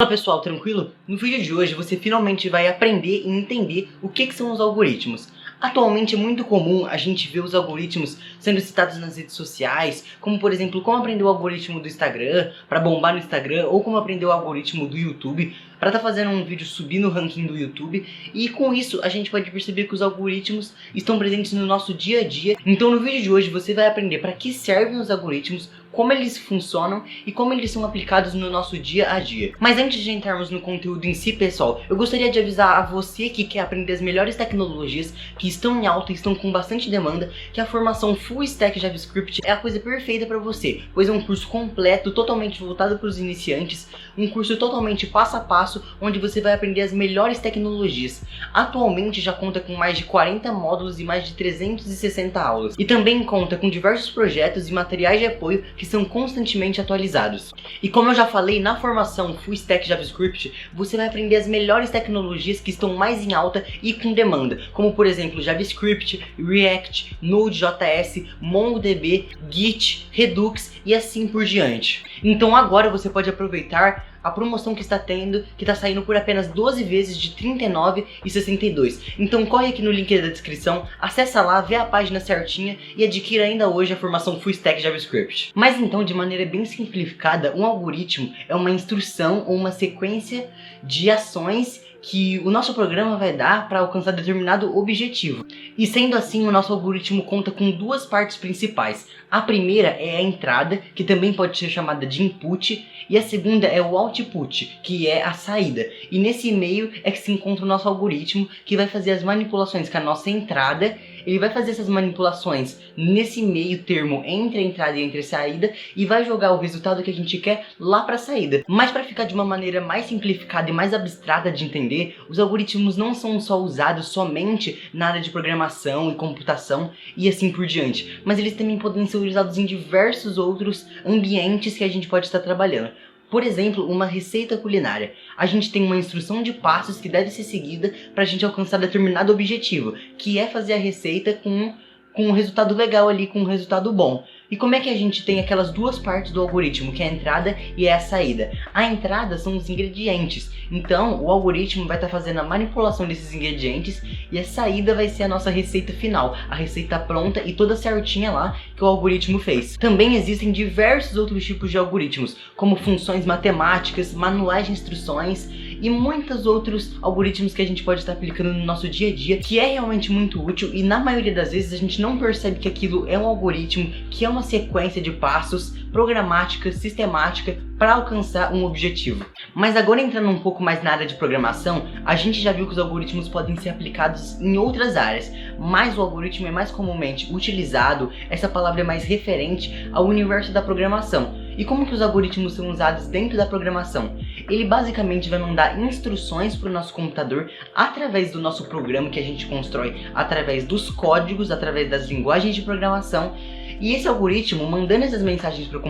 Fala pessoal, tranquilo? No vídeo de hoje você finalmente vai aprender e entender o que são os algoritmos. Atualmente é muito comum a gente ver os algoritmos sendo citados nas redes sociais, como por exemplo, como aprender o algoritmo do Instagram para bombar no Instagram, ou como aprender o algoritmo do YouTube para estar fazendo um vídeo subir no ranking do YouTube. E com isso a gente pode perceber que os algoritmos estão presentes no nosso dia a dia. Então no vídeo de hoje você vai aprender para que servem os algoritmos, como eles funcionam e como eles são aplicados no nosso dia a dia. Mas antes de entrarmos no conteúdo em si, pessoal, eu gostaria de avisar a você que quer aprender as melhores tecnologias que estão em alta e estão com bastante demanda, que a formação Full Stack JavaScript é a coisa perfeita para você, pois é um curso completo, totalmente voltado para os iniciantes, um curso totalmente passo a passo, onde você vai aprender as melhores tecnologias. Atualmente já conta com mais de 40 módulos e mais de 360 aulas, e também conta com diversos projetos e materiais de apoio que são constantemente atualizados. E como eu já falei, na formação Full Stack JavaScript, você vai aprender as melhores tecnologias que estão mais em alta e com demanda, como por exemplo JavaScript, React, Node.js, MongoDB, Git, Redux e assim por diante. Então agora você pode aproveitar a promoção que está tendo, que está saindo por apenas 12 vezes de R$ 39,62. Então corre aqui no link da descrição, acessa lá, vê a página certinha e adquira ainda hoje a formação Full Stack JavaScript. Mas então, de maneira bem simplificada, um algoritmo é uma instrução ou uma sequência de ações que o nosso programa vai dar para alcançar determinado objetivo. E sendo assim, o nosso algoritmo conta com duas partes principais. A primeira é a entrada, que também pode ser chamada de input, e a segunda é o output, que é a saída. E nesse meio é que se encontra o nosso algoritmo, que vai fazer as manipulações com a nossa entrada. Ele vai fazer essas manipulações nesse meio termo entre a entrada e entre a saída e vai jogar o resultado que a gente quer lá para a saída. Mas para ficar de uma maneira mais simplificada e mais abstrata de entender, os algoritmos não são só usados somente na área de programação e computação e assim por diante, mas eles também podem ser usados em diversos outros ambientes que a gente pode estar trabalhando. Por exemplo, uma receita culinária. A gente tem uma instrução de passos que deve ser seguida para a gente alcançar determinado objetivo, que é fazer a receita com um resultado legal ali, com um resultado bom. E como é que a gente tem aquelas duas partes do algoritmo, que é a entrada e é a saída? A entrada são os ingredientes, então o algoritmo vai estar fazendo a manipulação desses ingredientes e a saída vai ser a nossa receita final, a receita pronta e toda certinha lá que o algoritmo fez. Também existem diversos outros tipos de algoritmos, como funções matemáticas, manuais de instruções e muitos outros algoritmos que a gente pode estar aplicando no nosso dia a dia, que é realmente muito útil e na maioria das vezes a gente não percebe que aquilo é um algoritmo, que é uma sequência de passos programática, sistemática para alcançar um objetivo. Mas agora entrando um pouco mais na área de programação, a gente já viu que os algoritmos podem ser aplicados em outras áreas, mas o algoritmo é mais comumente utilizado, essa palavra é mais referente ao universo da programação. E como que os algoritmos são usados dentro da programação? Ele basicamente vai mandar instruções para o nosso computador através do nosso programa que a gente constrói, através dos códigos, através das linguagens de programação. E esse algoritmo, mandando essas mensagens para o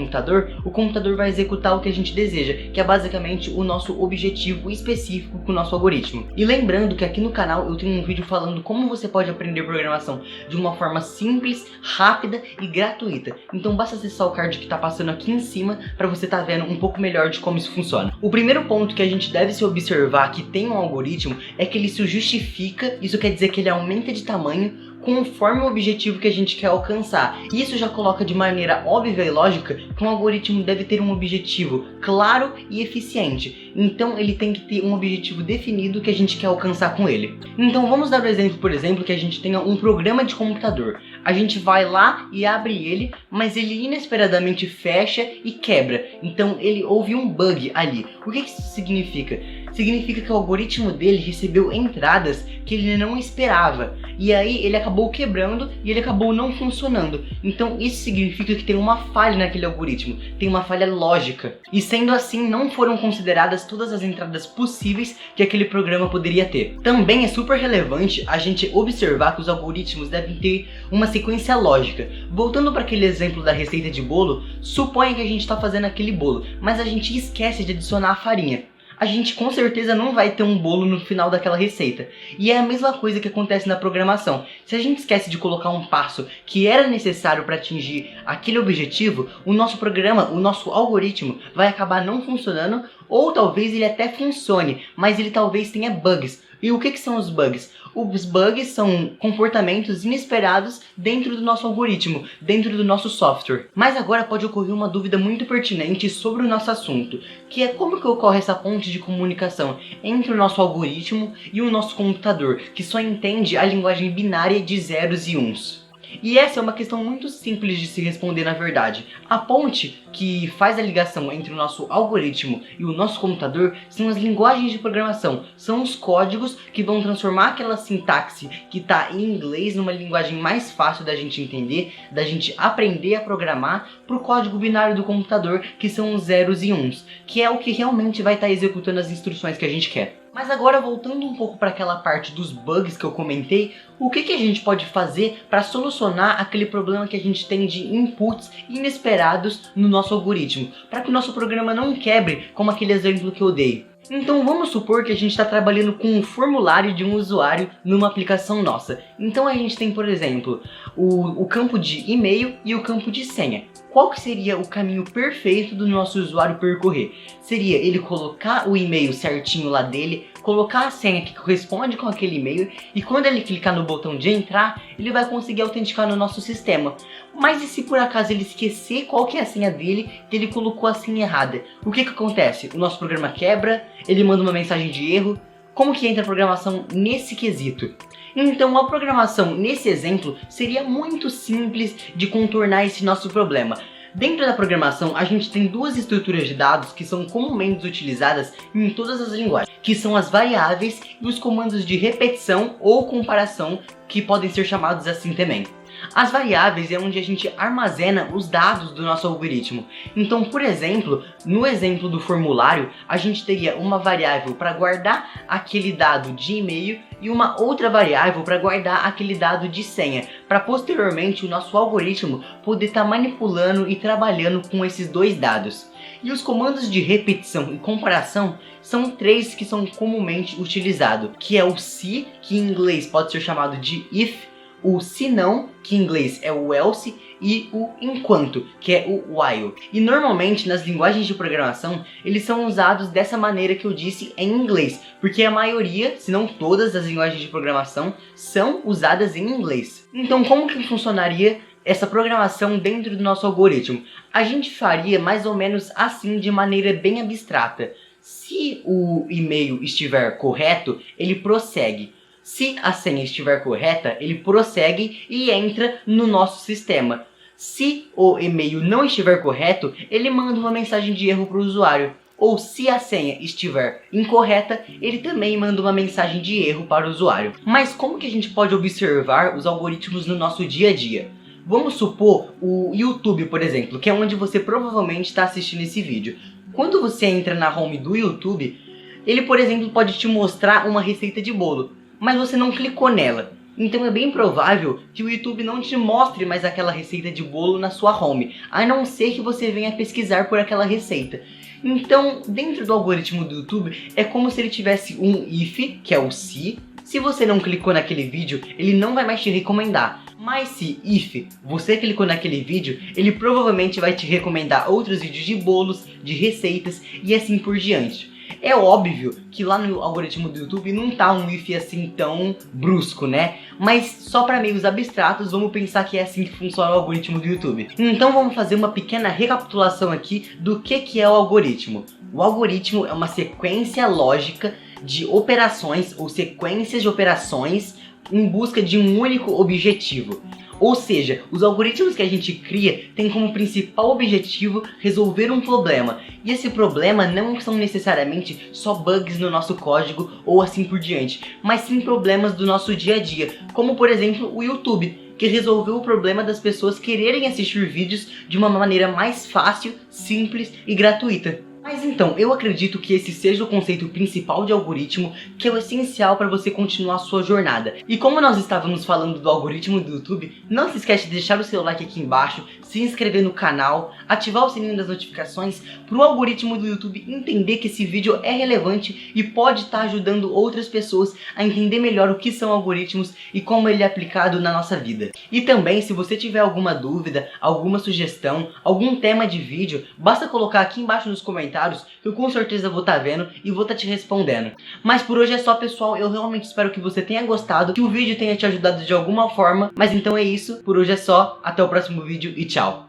computador vai executar o que a gente deseja, que é basicamente o nosso objetivo específico com o nosso algoritmo. E lembrando que aqui no canal eu tenho um vídeo falando como você pode aprender programação de uma forma simples, rápida e gratuita. Então basta acessar o card que está passando aqui em cima para você estar vendo um pouco melhor de como isso funciona. O primeiro ponto que a gente deve se observar que tem um algoritmo é que ele se justifica, isso quer dizer que ele aumenta de tamanho conforme o objetivo que a gente quer alcançar. Isso já coloca de maneira óbvia e lógica que um algoritmo deve ter um objetivo claro e eficiente. Então ele tem que ter um objetivo definido que a gente quer alcançar com ele. Então vamos dar o exemplo, por exemplo, que a gente tenha um programa de computador. A gente vai lá e abre ele, mas ele inesperadamente fecha e quebra. Então ele houve um bug ali. O que isso significa? Significa que o algoritmo dele recebeu entradas que ele não esperava. E aí ele acabou quebrando e ele acabou não funcionando. Então isso significa que tem uma falha naquele algoritmo, tem uma falha lógica. E sendo assim, não foram consideradas todas as entradas possíveis que aquele programa poderia ter. Também é super relevante a gente observar que os algoritmos devem ter uma sequência lógica. Voltando para aquele exemplo da receita de bolo, suponha que a gente está fazendo aquele bolo, mas a gente esquece de adicionar a farinha. a gente com certeza não vai ter um bolo no final daquela receita. E é a mesma coisa que acontece na programação. Se a gente esquece de colocar um passo que era necessário para atingir aquele objetivo, o nosso programa, o nosso algoritmo vai acabar não funcionando Ou talvez ele até funcione, mas ele talvez tenha bugs. E o que são os bugs? Os bugs são comportamentos inesperados dentro do nosso algoritmo, dentro do nosso software. Mas agora pode ocorrer uma dúvida muito pertinente sobre o nosso assunto, que é como que ocorre essa ponte de comunicação entre o nosso algoritmo e o nosso computador, que só entende a linguagem binária de zeros e uns. E essa é uma questão muito simples de se responder, na verdade. A ponte que faz a ligação entre o nosso algoritmo e o nosso computador são as linguagens de programação. São os códigos que vão transformar aquela sintaxe que está em inglês numa linguagem mais fácil da gente entender, da gente aprender a programar, para o código binário do computador, que são os zeros e uns, que é o que realmente vai estar executando as instruções que a gente quer. Mas agora, voltando um pouco para aquela parte dos bugs que eu comentei, o que a gente pode fazer para solucionar aquele problema que a gente tem de inputs inesperados no nosso algoritmo, para que o nosso programa não quebre, como aquele exemplo que eu dei? Então vamos supor que a gente está trabalhando com um formulário de um usuário numa aplicação nossa. Então a gente tem, por exemplo, o campo de e-mail e o campo de senha. Qual que seria o caminho perfeito do nosso usuário percorrer? Seria ele colocar o e-mail certinho lá dele, colocar a senha que corresponde com aquele e-mail, e quando ele clicar no botão de entrar, ele vai conseguir autenticar no nosso sistema. Mas e se por acaso ele esquecer qual que é a senha dele, que ele colocou a senha errada? O que acontece? O nosso programa quebra, ele manda uma mensagem de erro. Como que entra a programação nesse quesito? Então a programação nesse exemplo seria muito simples de contornar esse nosso problema. Dentro da programação, a gente tem duas estruturas de dados que são comumente utilizadas em todas as linguagens, que são as variáveis e os comandos de repetição ou comparação, que podem ser chamados assim também. As variáveis é onde a gente armazena os dados do nosso algoritmo. Então, por exemplo, no exemplo do formulário, a gente teria uma variável para guardar aquele dado de e-mail e uma outra variável para guardar aquele dado de senha, para posteriormente o nosso algoritmo poder estar manipulando e trabalhando com esses dois dados. E os comandos de repetição e comparação são três que são comumente utilizados, que é o se, que em inglês pode ser chamado de if, o se não, que em inglês é o else, e o enquanto, que é o while. E normalmente nas linguagens de programação eles são usados dessa maneira que eu disse em inglês, porque a maioria, se não todas as linguagens de programação são usadas em inglês. Então como que funcionaria essa programação dentro do nosso algoritmo? A gente faria mais ou menos assim, de maneira bem abstrata. Se o e-mail estiver correto, ele prossegue. Se a senha estiver correta, ele prossegue e entra no nosso sistema. Se o e-mail não estiver correto, ele manda uma mensagem de erro para o usuário. Ou se a senha estiver incorreta, ele também manda uma mensagem de erro para o usuário. Mas como que a gente pode observar os algoritmos no nosso dia a dia? Vamos supor o YouTube, por exemplo, que é onde você provavelmente está assistindo esse vídeo. Quando você entra na home do YouTube, ele, por exemplo, pode te mostrar uma receita de bolo, mas você não clicou nela. Então é bem provável que o YouTube não te mostre mais aquela receita de bolo na sua home, a não ser que você venha pesquisar por aquela receita. Então, dentro do algoritmo do YouTube, é como se ele tivesse um if, que é o se você não clicou naquele vídeo, ele não vai mais te recomendar. Mas se if você clicou naquele vídeo, ele provavelmente vai te recomendar outros vídeos de bolos, de receitas e assim por diante. É óbvio que lá no algoritmo do YouTube não tá um if assim tão brusco, né? Mas só para meios abstratos, vamos pensar que é assim que funciona o algoritmo do YouTube. Então vamos fazer uma pequena recapitulação aqui do que é o algoritmo. O algoritmo é uma sequência lógica de operações ou sequências de operações em busca de um único objetivo. Ou seja, os algoritmos que a gente cria têm como principal objetivo resolver um problema. E esse problema não são necessariamente só bugs no nosso código ou assim por diante, mas sim problemas do nosso dia a dia, como por exemplo o YouTube, que resolveu o problema das pessoas quererem assistir vídeos de uma maneira mais fácil, simples e gratuita. Mas então, eu acredito que esse seja o conceito principal de algoritmo, que é o essencial para você continuar a sua jornada. E como nós estávamos falando do algoritmo do YouTube, não se esquece de deixar o seu like aqui embaixo, se inscrever no canal, ativar o sininho das notificações, para o algoritmo do YouTube entender que esse vídeo é relevante e pode estar ajudando outras pessoas a entender melhor o que são algoritmos e como ele é aplicado na nossa vida. E também, se você tiver alguma dúvida, alguma sugestão, algum tema de vídeo, basta colocar aqui embaixo nos comentários comentários, que eu com certeza vou estar vendo e vou estar te respondendo. Mas por hoje é só, pessoal, eu realmente espero que você tenha gostado, que o vídeo tenha te ajudado de alguma forma, mas então é isso, por hoje é só, até o próximo vídeo e tchau!